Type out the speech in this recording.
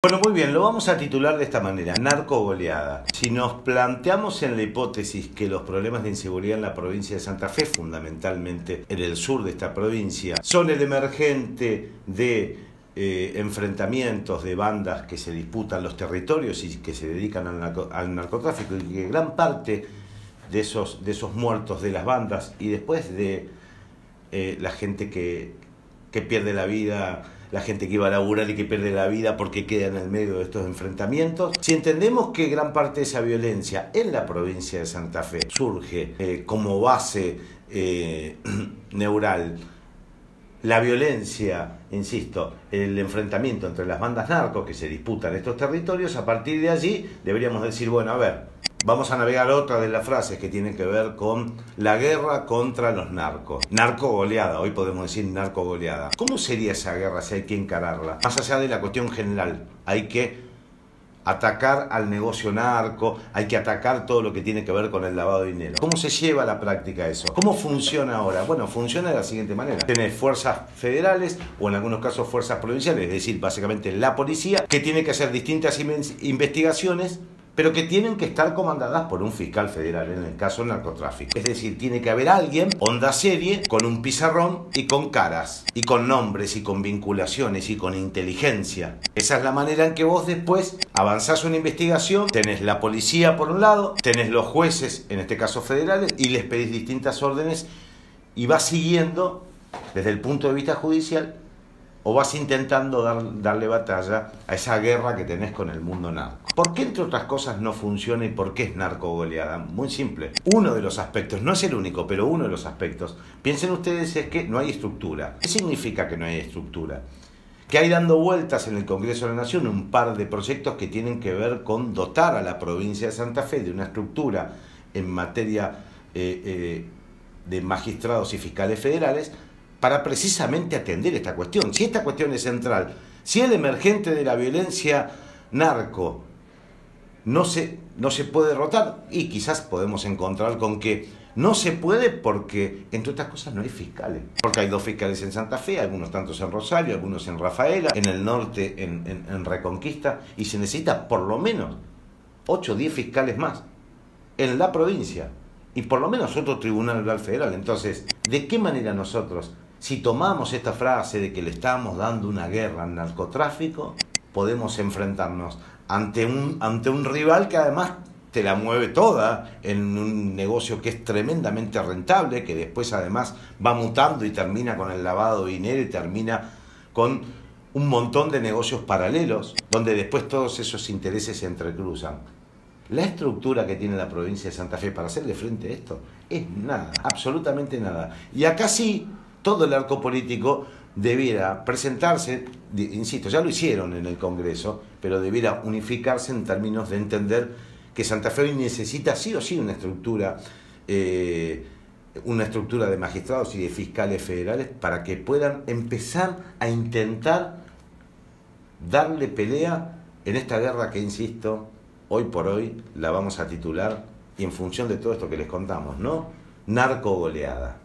Bueno, muy bien, lo vamos a titular de esta manera, narcogoleada. Si nos planteamos en la hipótesis que los problemas de inseguridad en la provincia de Santa Fe, fundamentalmente en el sur de esta provincia, son el emergente de enfrentamientos de bandas que se disputan los territorios y que se dedican al narcotráfico, y que gran parte de esos muertos de las bandas y después de la gente que pierde la vida, la gente que iba a laburar y que pierde la vida porque queda en el medio de estos enfrentamientos. Si entendemos que gran parte de esa violencia en la provincia de Santa Fe surge como base neural la violencia, insisto, el enfrentamiento entre las bandas narcos que se disputan estos territorios, a partir de allí deberíamos decir, bueno, a ver, vamos a navegar otra de las frases que tienen que ver con la guerra contra los narcos. Narcogoleada, hoy podemos decir narcogoleada. ¿Cómo sería esa guerra si hay que encararla? Más allá de la cuestión general, hay que atacar al negocio narco, hay que atacar todo lo que tiene que ver con el lavado de dinero. ¿Cómo se lleva a la práctica eso? ¿Cómo funciona ahora? Bueno, funciona de la siguiente manera. Tenés fuerzas federales o en algunos casos fuerzas provinciales, es decir, básicamente la policía, que tiene que hacer distintas investigaciones, pero que tienen que estar comandadas por un fiscal federal, en el caso del narcotráfico. Es decir, tiene que haber alguien, onda serie, con un pizarrón y con caras, y con nombres, y con vinculaciones, y con inteligencia. Esa es la manera en que vos después avanzás una investigación, tenés la policía por un lado, tenés los jueces, en este caso federales, y les pedís distintas órdenes, y vas siguiendo, desde el punto de vista judicial, o vas intentando darle batalla a esa guerra que tenés con el mundo narco. ¿Por qué, entre otras cosas, no funciona y por qué es narcogoleada? Muy simple. Uno de los aspectos, no es el único, pero uno de los aspectos, piensen ustedes, es que no hay estructura. ¿Qué significa que no hay estructura? Que hay dando vueltas en el Congreso de la Nación un par de proyectos que tienen que ver con dotar a la provincia de Santa Fe de una estructura en materia de magistrados y fiscales federales, para precisamente atender esta cuestión. Si esta cuestión es central, si el emergente de la violencia narco no se puede derrotar, y quizás podemos encontrar con que no se puede porque, entre otras cosas, no hay fiscales. Porque hay 2 fiscales en Santa Fe, algunos tantos en Rosario, algunos en Rafaela, en el norte, en Reconquista, y se necesita por lo menos 8 o 10 fiscales más en la provincia, y por lo menos otro tribunal oral federal. Entonces, ¿de qué manera nosotros, si tomamos esta frase de que le estamos dando una guerra al narcotráfico, podemos enfrentarnos ante un rival que además te la mueve toda en un negocio que es tremendamente rentable, que después además va mutando y termina con el lavado de dinero y termina con un montón de negocios paralelos, donde después todos esos intereses se entrecruzan? La estructura que tiene la provincia de Santa Fe para hacerle frente a esto es nada, absolutamente nada. Y acá sí, todo el arco político debiera presentarse, insisto, ya lo hicieron en el Congreso, pero debiera unificarse en términos de entender que Santa Fe hoy necesita sí o sí una estructura de magistrados y de fiscales federales para que puedan empezar a intentar darle pelea en esta guerra que, insisto, hoy por hoy la vamos a titular, y en función de todo esto que les contamos, ¿no? Narcogoleada.